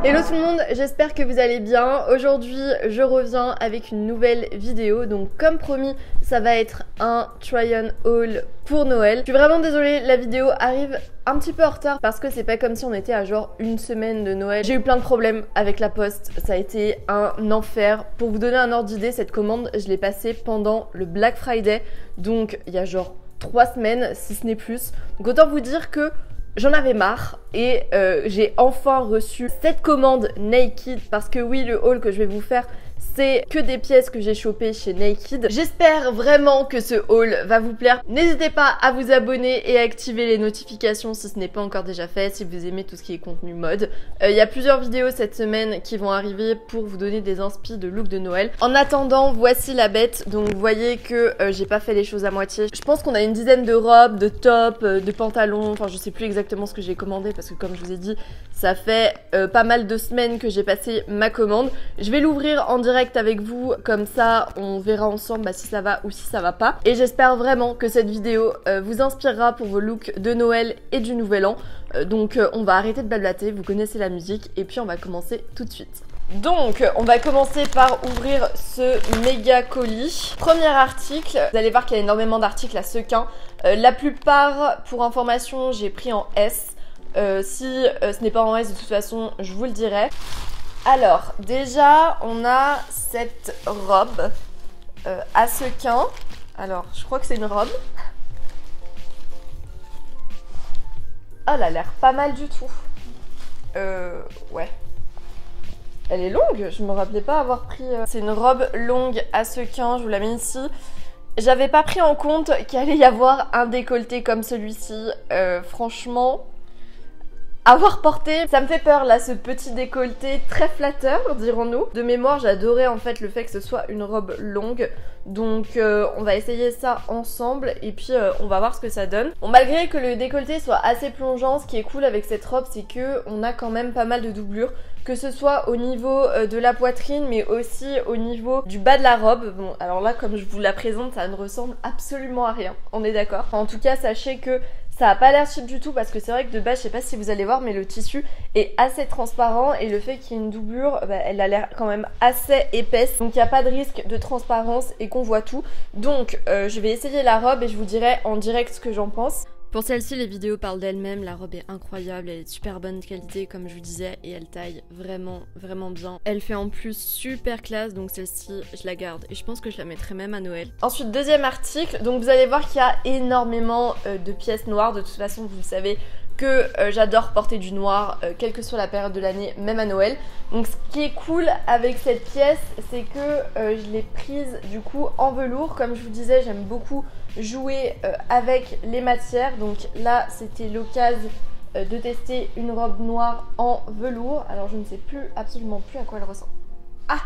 Hello tout le monde, j'espère que vous allez bien. Aujourd'hui, je reviens avec une nouvelle vidéo. Donc comme promis, ça va être un try-on haul pour Noël. Je suis vraiment désolée, la vidéo arrive un petit peu en retard parce que c'est pas comme si on était à genre une semaine de Noël. J'ai eu plein de problèmes avec la poste, ça a été un enfer. Pour vous donner un ordre d'idée, cette commande, je l'ai passée pendant le Black Friday. Donc il y a genre 3 semaines, si ce n'est plus. Donc autant vous dire que j'en avais marre et j'ai enfin reçu cette commande Naked parce que oui, le haul que je vais vous faire, c'est que des pièces que j'ai chopées chez Naked. J'espère vraiment que ce haul va vous plaire. N'hésitez pas à vous abonner et à activer les notifications si ce n'est pas encore déjà fait, si vous aimez tout ce qui est contenu mode. Il y a plusieurs vidéos cette semaine qui vont arriver pour vous donner des inspi de look de Noël. En attendant, voici la bête. Donc vous voyez que j'ai pas fait les choses à moitié. Je pense qu'on a une dizaine de robes, de tops, de pantalons. Enfin, je sais plus exactement ce que j'ai commandé parce que comme je vous ai dit, ça fait pas mal de semaines que j'ai passé ma commande. Je vais l'ouvrir en direct avec vous, comme ça on verra ensemble si ça va ou si ça va pas. Et j'espère vraiment que cette vidéo vous inspirera pour vos looks de Noël et du Nouvel An. Donc on va arrêter de blablater, vous connaissez la musique et puis on va commencer tout de suite. Donc on va commencer par ouvrir ce méga colis. Premier article, vous allez voir qu'il y a énormément d'articles à Sequin. La plupart, pour information, j'ai pris en S. Si ce n'est pas en S, de toute façon je vous le dirai. Alors, déjà, on a cette robe à Sequin. Alors, je crois que c'est une robe. Oh, elle a l'air pas mal du tout. Ouais. Elle est longue, je me rappelais pas avoir pris... C'est une robe longue à Sequin, je vous la mets ici. J'avais pas pris en compte qu'il allait y avoir un décolleté comme celui-ci. Franchement... avoir porté, ça me fait peur là, ce petit décolleté très flatteur, dirons-nous. De mémoire, j'adorais en fait le fait que ce soit une robe longue. Donc on va essayer ça ensemble et puis on va voir ce que ça donne. Bon, malgré que le décolleté soit assez plongeant, ce qui est cool avec cette robe, c'est que on a quand même pas mal de doublures. Que ce soit au niveau de la poitrine, mais aussi au niveau du bas de la robe. Bon, alors là, comme je vous la présente, ça ne ressemble absolument à rien, on est d'accord. Enfin, en tout cas, sachez que ça a pas l'air cheap du tout parce que c'est vrai que de base, je sais pas si vous allez voir, mais le tissu est assez transparent et le fait qu'il y ait une doublure, elle a l'air quand même assez épaisse. Donc il n'y a pas de risque de transparence et qu'on voit tout. Donc je vais essayer la robe et je vous dirai en direct ce que j'en pense. Pour celle-ci, les vidéos parlent d'elle-même, la robe est incroyable, elle est de super bonne qualité comme je vous disais et elle taille vraiment vraiment bien. Elle fait en plus super classe, donc celle-ci je la garde et je pense que je la mettrai même à Noël. Ensuite, deuxième article, donc vous allez voir qu'il y a énormément de pièces noires, de toute façon vous le savez que j'adore porter du noir, quelle que soit la période de l'année, même à Noël. Donc ce qui est cool avec cette pièce, c'est que je l'ai prise du coup en velours. Comme je vous disais, j'aime beaucoup jouer avec les matières. Donc là, c'était l'occasion de tester une robe noire en velours. Alors je ne sais plus, absolument plus à quoi elle ressemble. Ah,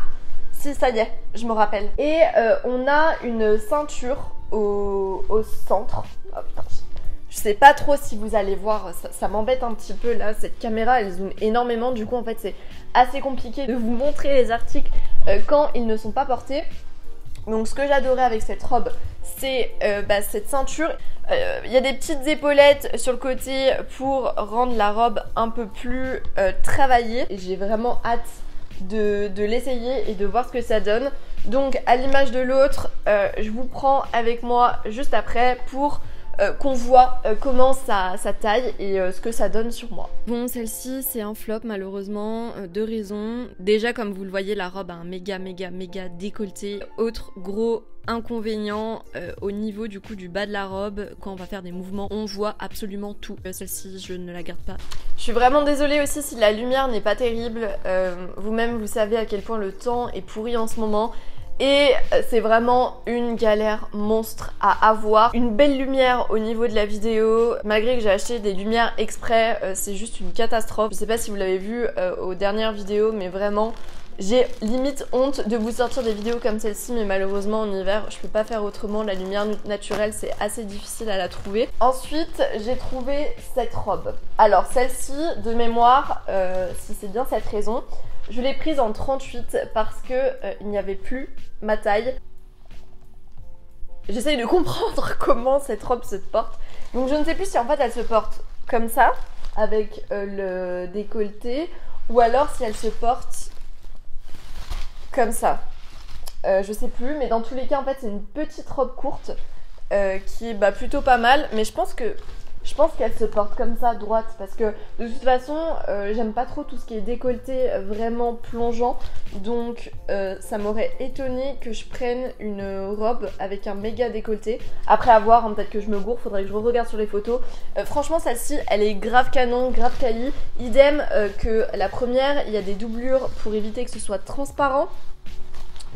si, ça y est, je me rappelle. Et on a une ceinture au centre. Oh putain, je sais pas trop si vous allez voir, ça m'embête un petit peu là, cette caméra elle zoome énormément, du coup en fait c'est assez compliqué de vous montrer les articles quand ils ne sont pas portés. Donc ce que j'adorais avec cette robe, c'est cette ceinture. Il y a des petites épaulettes sur le côté pour rendre la robe un peu plus travaillée. Et j'ai vraiment hâte de l'essayer et de voir ce que ça donne. Donc à l'image de l'autre, je vous prends avec moi juste après pour... qu'on voit comment ça taille et ce que ça donne sur moi. Bon, celle-ci c'est un flop malheureusement, deux raisons. Déjà, comme vous le voyez, la robe a un méga décolleté. Autre gros inconvénient, au niveau du coup du bas de la robe, quand on va faire des mouvements, on voit absolument tout. Celle-ci, je ne la garde pas. Je suis vraiment désolée aussi si la lumière n'est pas terrible. Vous-même, vous savez à quel point le temps est pourri en ce moment. Et c'est vraiment une galère monstre à avoir. Une belle lumière au niveau de la vidéo. Malgré que j'ai acheté des lumières exprès, c'est juste une catastrophe. Je sais pas si vous l'avez vu aux dernières vidéos, mais vraiment, j'ai limite honte de vous sortir des vidéos comme celle-ci, mais malheureusement en hiver, je peux pas faire autrement. La lumière naturelle, c'est assez difficile à la trouver. Ensuite, j'ai trouvé cette robe. Alors celle-ci, de mémoire, si c'est bien cette raison, je l'ai prise en 38 parce que il n'y avait plus ma taille. J'essaye de comprendre comment cette robe se porte. Donc je ne sais plus si en fait elle se porte comme ça, avec le décolleté, ou alors si elle se porte comme ça. Je sais plus, mais dans tous les cas, en fait, c'est une petite robe courte qui est plutôt pas mal. Mais je pense qu'elle se porte comme ça, droite, parce que de toute façon, j'aime pas trop tout ce qui est décolleté vraiment plongeant. Donc, ça m'aurait étonné que je prenne une robe avec un méga décolleté. Après avoir, hein, peut-être que je me gourre, faudrait que je regarde sur les photos. Franchement, celle-ci, elle est grave canon, grave quali. Idem que la première, il y a des doublures pour éviter que ce soit transparent.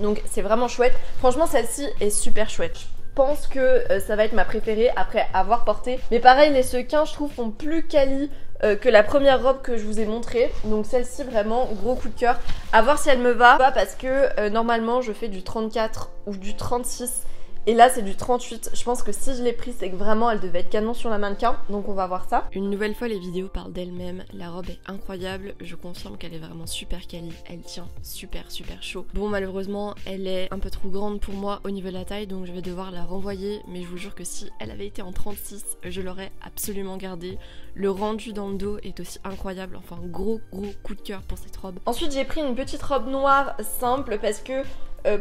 Donc c'est vraiment chouette. Franchement celle-ci est super chouette. Je pense que ça va être ma préférée après avoir porté. Mais pareil, les sequins je trouve font plus quali que la première robe que je vous ai montrée. Donc celle-ci vraiment gros coup de cœur. À voir si elle me va. Pas parce que normalement je fais du 34 ou du 36. Et là c'est du 38, je pense que si je l'ai prise c'est que vraiment elle devait être canon sur la mannequin, donc on va voir ça. Une nouvelle fois les vidéos parlent d'elle-même, la robe est incroyable, je confirme qu'elle est vraiment super quali, elle tient super chaud. Bon malheureusement elle est un peu trop grande pour moi au niveau de la taille donc je vais devoir la renvoyer, mais je vous jure que si elle avait été en 36 je l'aurais absolument gardée. Le rendu dans le dos est aussi incroyable, enfin gros coup de cœur pour cette robe. Ensuite j'ai pris une petite robe noire simple parce que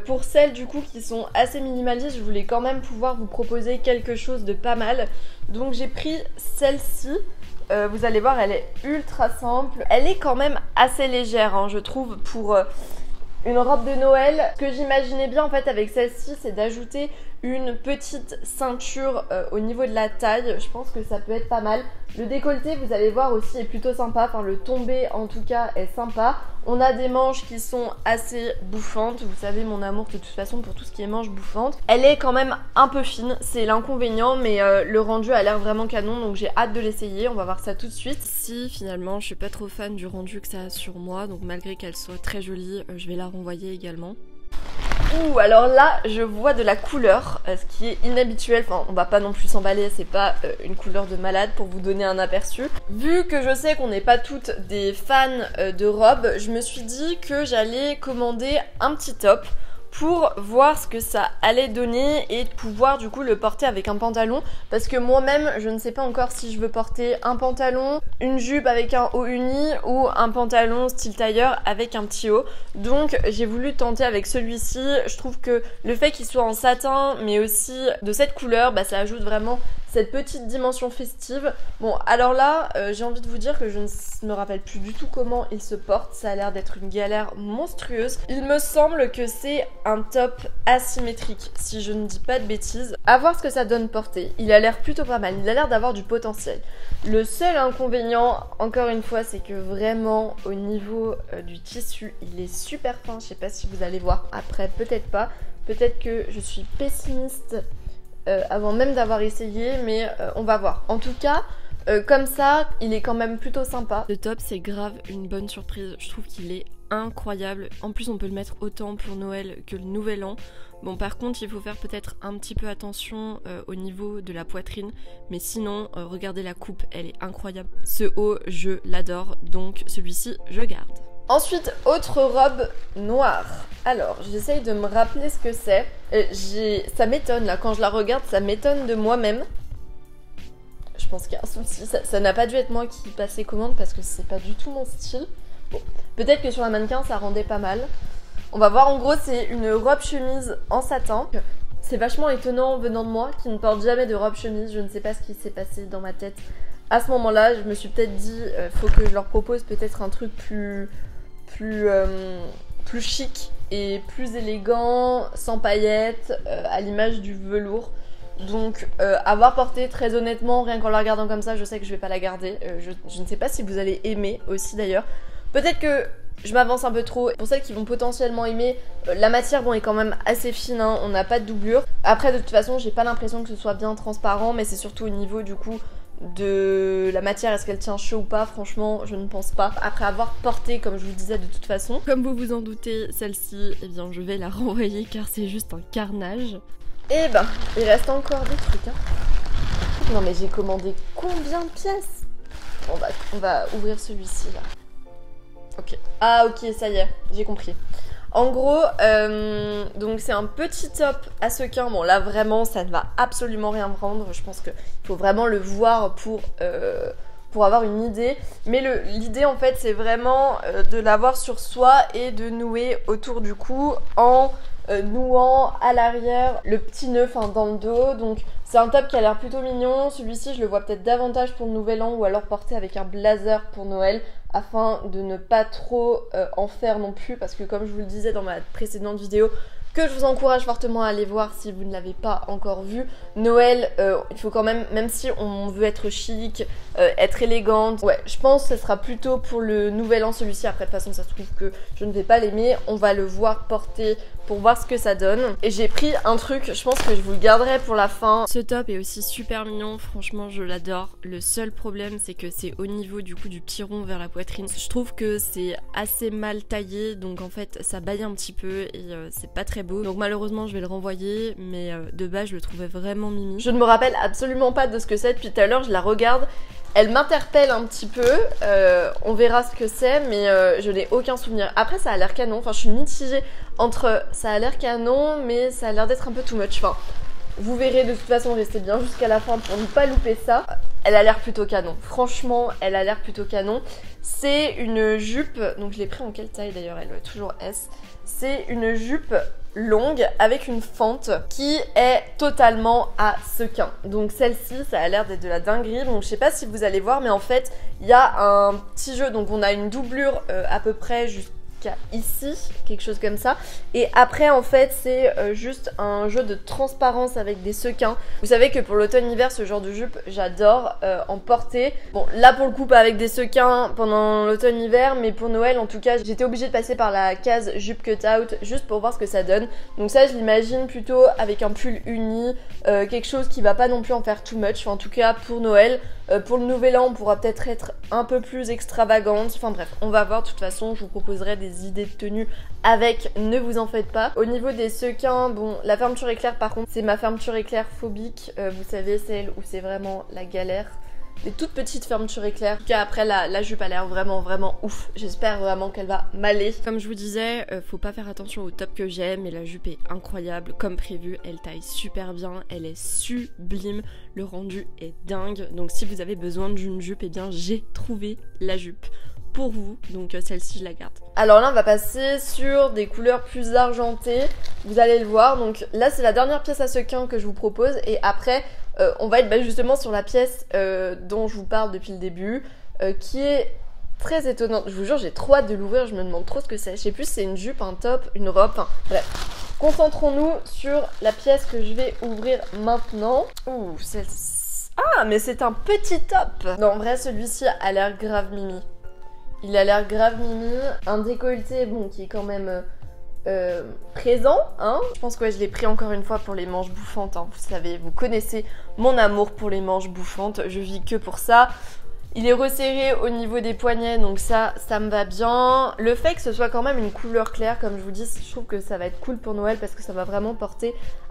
pour celles du coup qui sont assez minimalistes, je voulais quand même pouvoir vous proposer quelque chose de pas mal. Donc j'ai pris celle-ci. Vous allez voir, elle est ultra simple. Elle est quand même assez légère, hein, je trouve, pour une robe de Noël. Ce que j'imaginais bien en fait avec celle-ci, c'est d'ajouter une petite ceinture au niveau de la taille. Je pense que ça peut être pas mal. Le décolleté, vous allez voir aussi, est plutôt sympa. Enfin, le tombé en tout cas est sympa. On a des manches qui sont assez bouffantes. Vous savez mon amour de toute façon pour tout ce qui est manches bouffantes. Elle est quand même un peu fine, c'est l'inconvénient, mais le rendu a l'air vraiment canon, donc j'ai hâte de l'essayer. On va voir ça tout de suite. Si finalement je suis pas trop fan du rendu que ça a sur moi, donc malgré qu'elle soit très jolie, je vais la renvoyer également. Ouh, alors là, je vois de la couleur, ce qui est inhabituel. Enfin, on va pas non plus s'emballer, c'est pas une couleur de malade pour vous donner un aperçu. Vu que je sais qu'on n'est pas toutes des fans de robes, je me suis dit que j'allais commander un petit top pour voir ce que ça allait donner et pouvoir du coup le porter avec un pantalon, parce que moi-même je ne sais pas encore si je veux porter un pantalon, une jupe avec un haut uni ou un pantalon style tailleur avec un petit haut. Donc j'ai voulu tenter avec celui-ci. Je trouve que le fait qu'il soit en satin mais aussi de cette couleur, ça ajoute vraiment cette petite dimension festive. Bon, alors là, j'ai envie de vous dire que je ne me rappelle plus du tout comment il se porte. Ça a l'air d'être une galère monstrueuse. Il me semble que c'est un top asymétrique, si je ne dis pas de bêtises. À voir ce que ça donne porter. Il a l'air plutôt pas mal. Il a l'air d'avoir du potentiel. Le seul inconvénient, encore une fois, c'est que vraiment, au niveau du tissu, il est super fin. Je sais pas si vous allez voir après, peut-être pas. Peut-être que je suis pessimiste avant même d'avoir essayé, mais on va voir. En tout cas, comme ça, il est quand même plutôt sympa. Le top, c'est grave une bonne surprise. Je trouve qu'il est incroyable. En plus, on peut le mettre autant pour Noël que le Nouvel An. Bon, par contre, il faut faire peut-être un petit peu attention au niveau de la poitrine. Mais sinon, regardez la coupe, elle est incroyable. Ce haut, je l'adore. Donc, celui-ci, je garde. Ensuite, autre robe noire. Alors, j'essaye de me rappeler ce que c'est. Ça m'étonne, là, quand je la regarde, ça m'étonne de moi-même. Je pense qu'il y a un souci. Ça n'a pas dû être moi qui passais commande parce que c'est pas du tout mon style. Bon, peut-être que sur la mannequin, ça rendait pas mal. On va voir, en gros, c'est une robe chemise en satin. C'est vachement étonnant venant de moi, qui ne porte jamais de robe chemise. Je ne sais pas ce qui s'est passé dans ma tête. À ce moment-là, je me suis peut-être dit, faut que je leur propose peut-être un truc plus chic et plus élégant, sans paillettes, à l'image du velours. Donc avoir porté, très honnêtement, rien qu'en la regardant comme ça, je sais que je vais pas la garder. Je ne sais pas si vous allez aimer aussi d'ailleurs. Peut-être que je m'avance un peu trop. Pour celles qui vont potentiellement aimer, la matière est quand même assez fine, hein, on n'a pas de doublure. Après de toute façon j'ai pas l'impression que ce soit bien transparent, mais c'est surtout au niveau du coup de la matière, est-ce qu'elle tient chaud ou pas? Franchement, je ne pense pas. Après avoir porté, comme je vous disais, de toute façon. Comme vous vous en doutez, celle-ci, eh bien, je vais la renvoyer car c'est juste un carnage. Et il reste encore des trucs. Hein. Non mais j'ai commandé combien de pièces? Bon on va ouvrir celui-ci là. Ok. Ah ok, ça y est, j'ai compris. En gros, donc c'est un petit top à sequins. Bon là vraiment ça ne va absolument rien prendre. Je pense qu'il faut vraiment le voir pour avoir une idée. Mais l'idée en fait c'est vraiment de l'avoir sur soi et de nouer autour du cou en nouant à l'arrière le petit nœud dans le dos. Donc c'est un top qui a l'air plutôt mignon. Celui-ci je le vois peut-être davantage pour le nouvel an ou alors porté avec un blazer pour Noël afin de ne pas trop en faire non plus, parce que comme je vous le disais dans ma précédente vidéo, que je vous encourage fortement à aller voir si vous ne l'avez pas encore vu, Noël, il faut quand même si on veut être chic, être élégante, ouais, je pense que ce sera plutôt pour le nouvel an celui-ci. Après de toute façon ça se trouve que je ne vais pas l'aimer, on va le voir porter pour voir ce que ça donne. Et j'ai pris un truc, je pense que je vous le garderai pour la fin. Ce top est aussi super mignon, franchement je l'adore. Le seul problème c'est que c'est au niveau du coup du petit rond vers la poitrine. Je trouve que c'est assez mal taillé, donc en fait ça baille un petit peu et c'est pas très beau. Donc malheureusement je vais le renvoyer, mais de base je le trouvais vraiment mimi. Je ne me rappelle absolument pas de ce que c'est depuis tout à l'heure, je la regarde. Elle m'interpelle un petit peu, on verra ce que c'est, mais je n'ai aucun souvenir. Après ça a l'air canon, enfin je suis mitigée entre ça a l'air canon mais ça a l'air d'être un peu too much. Enfin, vous verrez, de toute façon, restez bien jusqu'à la fin pour ne pas louper ça. Elle a l'air plutôt canon, franchement elle a l'air plutôt canon. C'est une jupe, donc je l'ai pris en quelle taille d'ailleurs, elle est toujours S. C'est une jupe longue avec une fente qui est totalement à sequin. Donc celle-ci, ça a l'air d'être de la dinguerie. Donc je sais pas si vous allez voir, mais en fait il y a un petit jeu. Donc on a une doublure à peu près jusqu'à ici, quelque chose comme ça. Et après en fait c'est juste un jeu de transparence avec des sequins. Vous savez que pour l'automne-hiver, ce genre de jupe j'adore en porter. Bon là pour le coup pas avec des sequins pendant l'automne-hiver, mais pour Noël en tout cas j'étais obligée de passer par la case jupe cut-out juste pour voir ce que ça donne. Donc ça je l'imagine plutôt avec un pull uni, quelque chose qui va pas non plus en faire too much. Enfin, en tout cas pour Noël. Pour le nouvel an on pourra peut-être être un peu plus extravagante. Enfin bref, on va voir. De toute façon je vous proposerai des idées de tenue avec, ne vous en faites pas. Au niveau des sequins, bon la fermeture éclair par contre c'est ma fermeture éclair phobique, vous savez, celle où c'est vraiment la galère. Des toutes petites fermetures éclair. En tout cas après la jupe a l'air vraiment ouf. J'espère vraiment qu'elle va m'aller. Comme je vous disais, faut pas faire attention au top que j'ai, mais la jupe est incroyable. Comme prévu, elle taille super bien, elle est sublime. Le rendu est dingue. Donc si vous avez besoin d'une jupe, eh bien j'ai trouvé la jupe pour vous, donc celle-ci je la garde. Alors là on va passer sur des couleurs plus argentées, vous allez le voir. Donc là c'est la dernière pièce à sequin que je vous propose, et après on va être justement sur la pièce dont je vous parle depuis le début, qui est très étonnante. Je vous jure j'ai trop hâte de l'ouvrir, je me demande trop ce que c'est. Je sais plus si c'est une jupe, un top, une robe, enfin bref. Concentrons-nous sur la pièce que je vais ouvrir maintenant. Ouh, celle-ci. Ah mais c'est un petit top. Non en vrai celui-ci a l'air grave mimi. Il a l'air grave mimi, un décolleté bon qui est quand même présent, hein. Je pense que ouais, je l'ai pris encore une fois pour les manches bouffantes, hein. Vous savez, vous connaissez mon amour pour les manches bouffantes, je vis que pour ça. Il est resserré au niveau des poignets, donc ça me va bien. Le fait que ce soit quand même une couleur claire, comme je vous dis, je trouve que ça va être cool pour Noël parce que ça va vraiment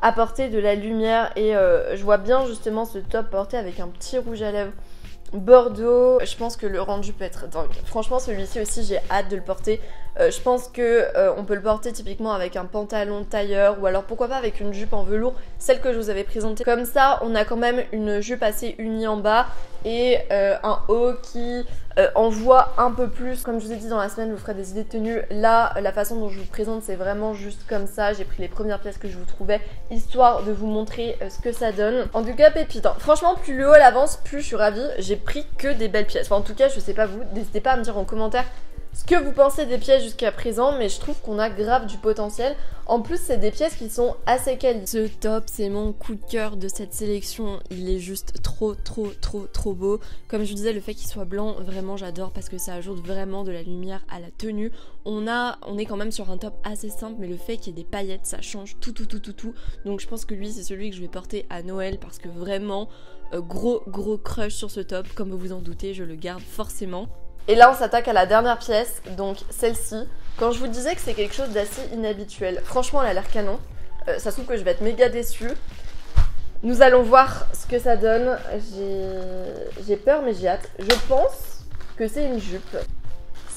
apporter de la lumière. Et je vois bien justement ce top porté avec un petit rouge à lèvres bordeaux. Je pense que le rendu peut être dingue. Franchement celui-ci aussi j'ai hâte de le porter. Je pense que on peut le porter typiquement avec un pantalon tailleur, ou alors pourquoi pas avec une jupe en velours, celle que je vous avais présentée. Comme ça on a quand même une jupe assez unie en bas et un haut qui envoie un peu plus. Comme je vous ai dit dans la semaine, je vous ferai des idées de tenue. Là la façon dont je vous présente c'est vraiment juste comme ça. J'ai pris les premières pièces que je vous trouvais histoire de vous montrer ce que ça donne. En tout cas pépite, hein. Franchement plus le haut elle avance plus je suis ravie. J'ai pris que des belles pièces. Enfin en tout cas je sais pas vous, n'hésitez pas à me dire en commentaire ce que vous pensez des pièces jusqu'à présent, mais je trouve qu'on a grave du potentiel. En plus c'est des pièces qui sont assez quali. Ce top c'est mon coup de cœur de cette sélection, il est juste trop beau. Comme je vous disais, le fait qu'il soit blanc, vraiment j'adore parce que ça ajoute vraiment de la lumière à la tenue. On est quand même sur un top assez simple, mais le fait qu'il y ait des paillettes ça change tout. Donc je pense que lui c'est celui que je vais porter à Noël parce que vraiment gros crush sur ce top. Comme vous vous en doutez, je le garde forcément. Et là on s'attaque à la dernière pièce, donc celle-ci. Quand je vous disais que c'est quelque chose d'assez inhabituel, franchement elle a l'air canon. Ça se trouve que je vais être méga déçue. Nous allons voir ce que ça donne. J'ai peur mais j'ai hâte. Je pense que c'est une jupe.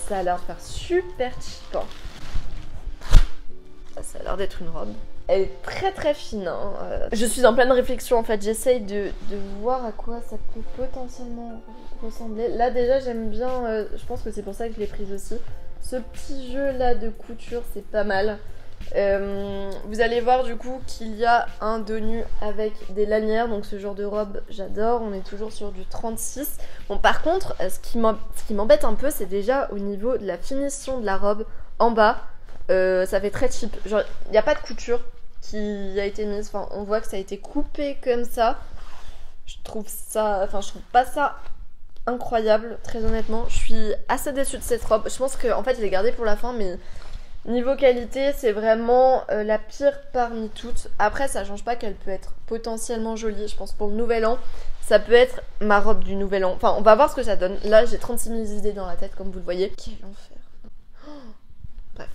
Ça a l'air de faire super cheap. Ça a l'air d'être une robe. Elle est très très fine. Hein. Je suis en pleine réflexion en fait. J'essaye de voir à quoi ça peut potentiellement ressembler. Là déjà j'aime bien, je pense que c'est pour ça que je l'ai prise aussi. Ce petit jeu là de couture, c'est pas mal. Vous allez voir du coup qu'il y a un dos nu avec des lanières. Donc ce genre de robe j'adore. On est toujours sur du 36. Bon par contre ce qui m'embête un peu, c'est déjà au niveau de la finition de la robe en bas. Ça fait très cheap. Genre il n'y a pas de couture qui a été mise. Enfin on voit que ça a été coupé comme ça. Je trouve pas ça incroyable, très honnêtement. Je suis assez déçue de cette robe. Je pense qu'en fait je l'ai gardée pour la fin, mais niveau qualité c'est vraiment la pire parmi toutes. Après ça change pas qu'elle peut être potentiellement jolie. Je pense pour le nouvel an ça peut être ma robe du nouvel an. Enfin on va voir ce que ça donne. Là j'ai 36 000 idées dans la tête comme vous le voyez. Quel enfer. Bref.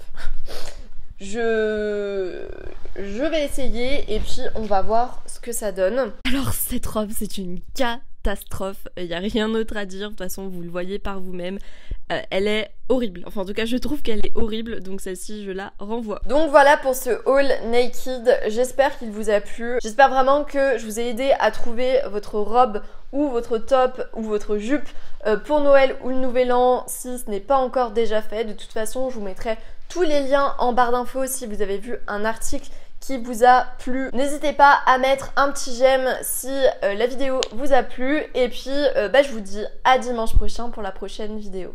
Je vais essayer et puis on va voir ce que ça donne. Alors cette robe c'est une catastrophe, il n'y a rien d'autre à dire, de toute façon vous le voyez par vous-même, elle est horrible, enfin en tout cas je trouve qu'elle est horrible, donc celle-ci je la renvoie. Donc voilà pour ce haul naked, j'espère qu'il vous a plu, j'espère vraiment que je vous ai aidé à trouver votre robe ou votre top ou votre jupe pour Noël ou le Nouvel An si ce n'est pas encore déjà fait. De toute façon je vous mettrai tous les liens en barre d'infos si vous avez vu un article qui vous a plu. N'hésitez pas à mettre un petit j'aime si la vidéo vous a plu et puis je vous dis à dimanche prochain pour la prochaine vidéo.